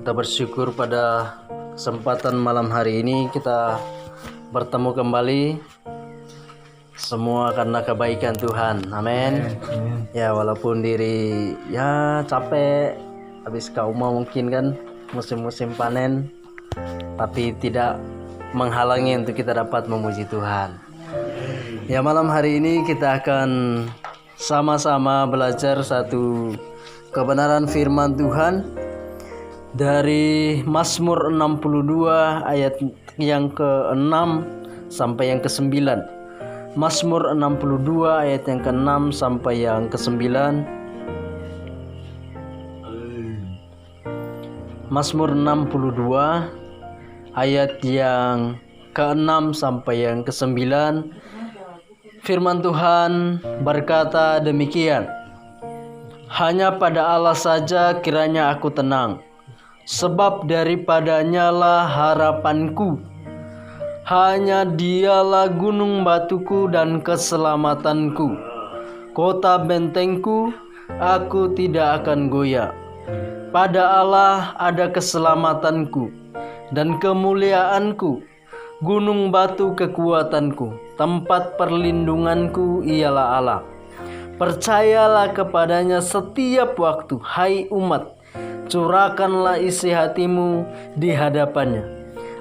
Kita bersyukur pada kesempatan malam hari ini kita bertemu kembali, semua karena kebaikan Tuhan. Amin. Ya, walaupun diri ya capek habis kauma mungkin kan musim-musim panen, tapi tidak menghalangi untuk kita dapat memuji Tuhan. Ya, malam hari ini kita akan sama-sama belajar satu kebenaran firman Tuhan dari Mazmur 62 ayat yang ke-6 sampai yang ke-9. Mazmur 62 ayat yang ke-6 sampai yang ke-9. Mazmur 62 ayat yang ke-6 sampai yang ke-9. Firman Tuhan berkata demikian: hanya pada Allah saja kiranya aku tenang, sebab daripadanya lah harapanku. Hanya Dialah gunung batuku dan keselamatanku, kota bentengku, aku tidak akan goyah. Pada Allah ada keselamatanku dan kemuliaanku, gunung batu kekuatanku, tempat perlindunganku ialah Allah. Percayalah kepadanya setiap waktu, hai umat, curahkanlah isi hatimu di hadapannya.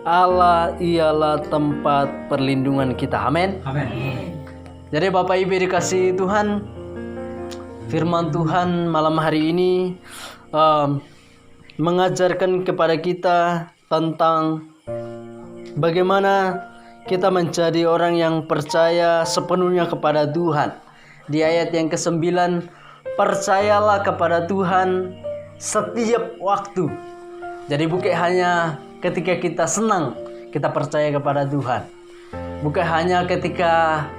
Allah ialah tempat perlindungan kita. Amin. Amin. Jadi Bapak Ibu dikasihi Tuhan, firman Tuhan malam hari ini mengajarkan kepada kita tentang bagaimana kita menjadi orang yang percaya sepenuhnya kepada Tuhan. Di ayat yang ke-9, percayalah kepada Tuhan setiap waktu. Jadi bukan hanya ketika kita senang kita percaya kepada Tuhan, bukan hanya ketika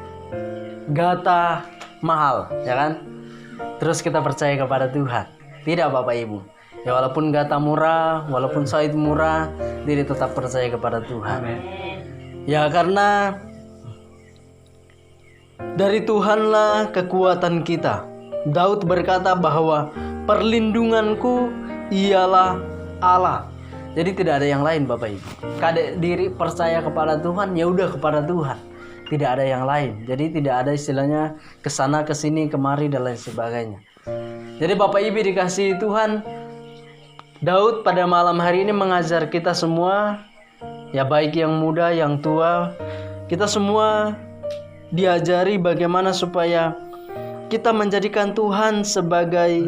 gata mahal, ya kan, terus kita percaya kepada Tuhan. Tidak Bapak Ibu. Ya, walaupun gata murah, walaupun sawit murah, diri tetap percaya kepada Tuhan. Amin. Ya, karena dari Tuhanlah kekuatan kita. Daud berkata bahwa perlindunganku ialah Allah. Jadi tidak ada yang lain Bapak Ibu. Kadek diri percaya kepada Tuhan, ya udah kepada Tuhan. Tidak ada yang lain. Jadi tidak ada istilahnya kesana kesini kemari dan lain sebagainya. Jadi Bapak Ibu dikasihi Tuhan, Daud pada malam hari ini mengajar kita semua, ya baik yang muda yang tua, kita semua diajari bagaimana supaya kita menjadikan Tuhan sebagai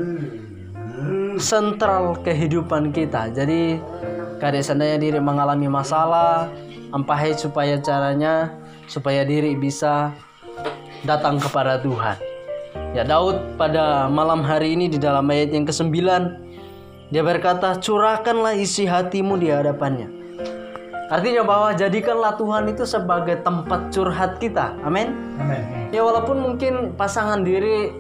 sentral kehidupan kita. Jadi kadang seandainya diri mengalami masalah, ampahe supaya caranya supaya diri bisa datang kepada Tuhan. Ya, Daud pada malam hari ini di dalam ayat yang ke-9 dia berkata, curahkanlah isi hatimu di hadapannya. Artinya bahwa jadikanlah Tuhan itu sebagai tempat curhat kita. Amin. Amin. Ya, walaupun mungkin pasangan diri,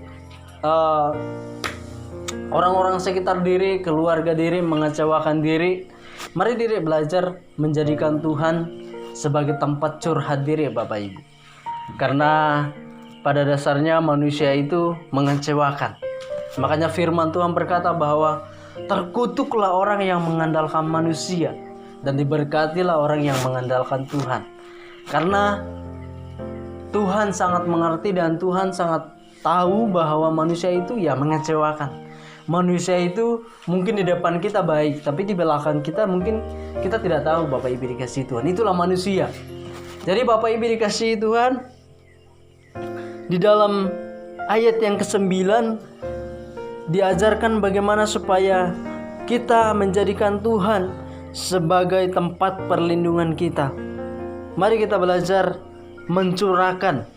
orang-orang sekitar diri, keluarga diri mengecewakan diri, mari diri belajar menjadikan Tuhan sebagai tempat curhat diri Bapak Ibu. Karena pada dasarnya manusia itu mengecewakan. Makanya firman Tuhan berkata bahwa terkutuklah orang yang mengandalkan manusia dan diberkatilah orang yang mengandalkan Tuhan. Karena Tuhan sangat mengerti dan Tuhan sangat tahu bahwa manusia itu ya mengecewakan. Manusia itu mungkin di depan kita baik, tapi di belakang kita mungkin kita tidak tahu Bapak Ibu dikasihi Tuhan. Itulah manusia. Jadi Bapak Ibu dikasihi Tuhan, di dalam ayat yang ke-9 diajarkan bagaimana supaya kita menjadikan Tuhan sebagai tempat perlindungan kita. Mari kita belajar mencurahkan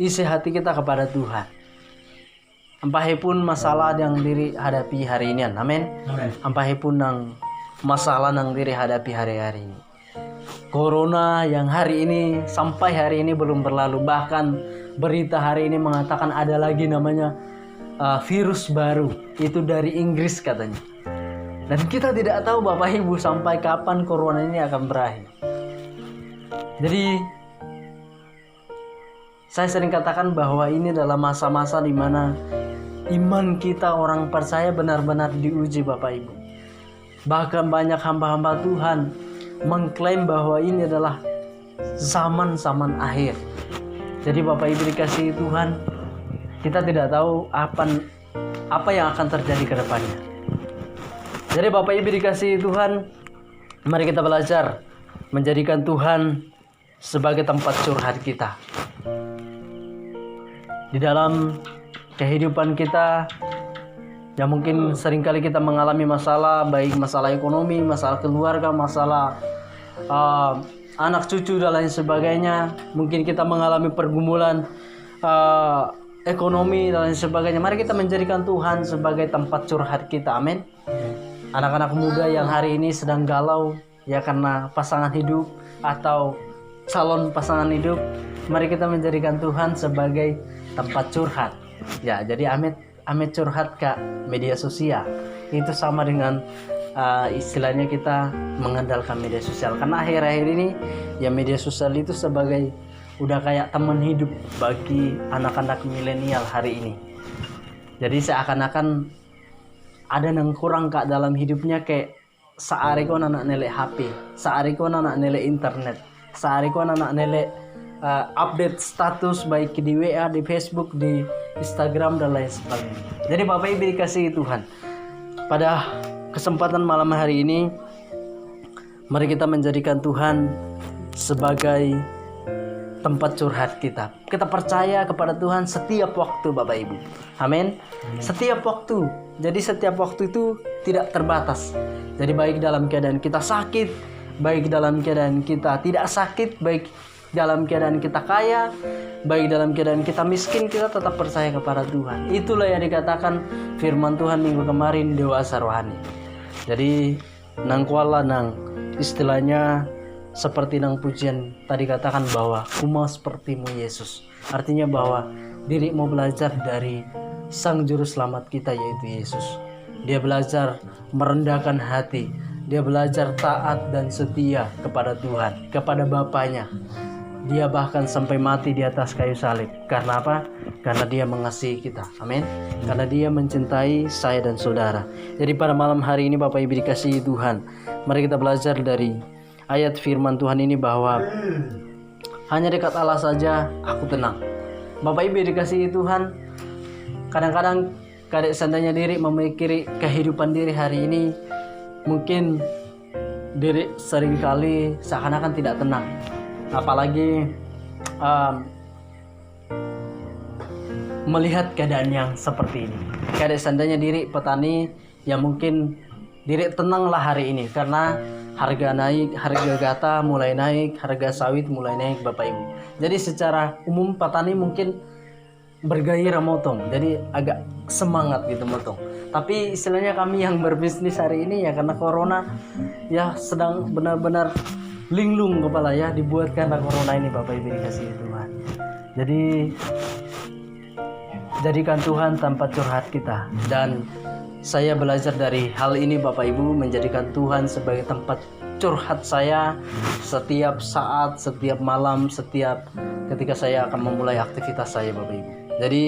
isi hati kita kepada Tuhan. Ampahipun masalah yang diri hadapi hari ini, amin. Ampahipun nang masalah yang diri hadapi hari-hari ini. Corona yang hari ini sampai hari ini belum berlalu. Bahkan berita hari ini mengatakan ada lagi namanya virus baru. Itu dari Inggris katanya. Dan kita tidak tahu Bapak Ibu sampai kapan corona ini akan berakhir. Jadi saya sering katakan bahwa ini adalah masa-masa di mana iman kita orang percaya benar-benar diuji Bapak Ibu. Bahkan banyak hamba-hamba Tuhan mengklaim bahwa ini adalah zaman-zaman akhir. Jadi Bapak Ibu dikasihi Tuhan, kita tidak tahu apa yang akan terjadi ke depannya. Jadi Bapak Ibu dikasihi Tuhan, mari kita belajar menjadikan Tuhan sebagai tempat curhat kita. Di dalam kehidupan kita, ya mungkin seringkali kita mengalami masalah, baik masalah ekonomi, masalah keluarga, masalah anak cucu dan lain sebagainya. Mungkin kita mengalami pergumulan ekonomi dan lain sebagainya. Mari kita menjadikan Tuhan sebagai tempat curhat kita. Amin. Anak-anak muda yang hari ini sedang galau ya karena pasangan hidup atau calon pasangan hidup, mari kita menjadikan Tuhan sebagai tempat curhat. Ya, jadi Amit curhat ke media sosial. Itu sama dengan istilahnya kita mengandalkan media sosial. Karena akhir-akhir ini ya media sosial itu sebagai udah kayak teman hidup bagi anak-anak milenial hari ini. Jadi seakan-akan ada yang kurang kak dalam hidupnya, kayak saari ko anak nele HP, saari ko anak nele internet, saari ko anak nele update status baik di WA, di Facebook, di Instagram dan lain sebagainya. Jadi Bapak Ibu dikasihi Tuhan, pada kesempatan malam hari ini mari kita menjadikan Tuhan sebagai tempat curhat kita. Kita percaya kepada Tuhan setiap waktu Bapak Ibu. Amin. Setiap waktu. Jadi setiap waktu itu tidak terbatas. Jadi baik dalam keadaan kita sakit, baik dalam keadaan kita tidak sakit, baik dalam keadaan kita kaya, baik dalam keadaan kita miskin, kita tetap percaya kepada Tuhan. Itulah yang dikatakan firman Tuhan minggu kemarin, dewasa rohani. Jadi nang kuala nang istilahnya seperti nang pujian tadi katakan bahwa kumau sepertimu Yesus. Artinya bahwa diri mau belajar dari Sang Juru Selamat kita yaitu Yesus. Dia belajar merendahkan hati, dia belajar taat dan setia kepada Tuhan, kepada Bapaknya. Dia bahkan sampai mati di atas kayu salib. Karena apa? Karena dia mengasihi kita. Amin. Karena dia mencintai saya dan saudara. Jadi pada malam hari ini Bapak Ibu dikasihi Tuhan, mari kita belajar dari ayat firman Tuhan ini bahwa hanya dekat Allah saja aku tenang. Bapak Ibu dikasihi Tuhan, kadang-kadang kadek seandainya diri memikiri kehidupan diri hari ini, mungkin diri seringkali seakan-akan tidak tenang. Apalagi melihat keadaan yang seperti ini. Kadek seandainya diri petani, ya mungkin diri tenanglah hari ini karena harga naik, harga gata mulai naik, harga sawit mulai naik Bapak Ibu. Jadi secara umum petani mungkin bergairah motong, jadi agak semangat gitu motong. Tapi istilahnya kami yang berbisnis hari ini ya karena corona ya sedang benar-benar linglung kepala ya, dibuat karena corona ini Bapak Ibu dikasihi Tuhan. Jadi jadikan Tuhan tempat curhat kita, dan saya belajar dari hal ini Bapak Ibu, menjadikan Tuhan sebagai tempat curhat saya setiap saat, setiap malam, setiap ketika saya akan memulai aktivitas saya Bapak Ibu. Jadi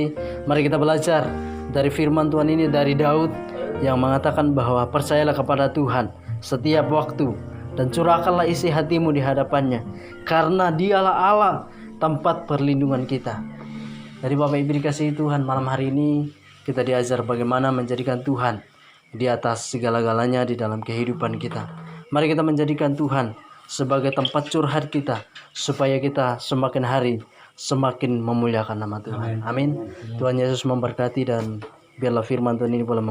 mari kita belajar dari firman Tuhan ini dari Daud yang mengatakan bahwa percayalah kepada Tuhan setiap waktu dan curahkanlah isi hatimu di hadapannya, karena dialah Allah tempat perlindungan kita. Jadi Bapak Ibu dikasihi Tuhan, malam hari ini kita diajar bagaimana menjadikan Tuhan di atas segala-galanya di dalam kehidupan kita. Mari kita menjadikan Tuhan sebagai tempat curhat kita, supaya kita semakin hari semakin memuliakan nama Tuhan. Amin. Tuhan Yesus memberkati, dan biarlah firman Tuhan ini boleh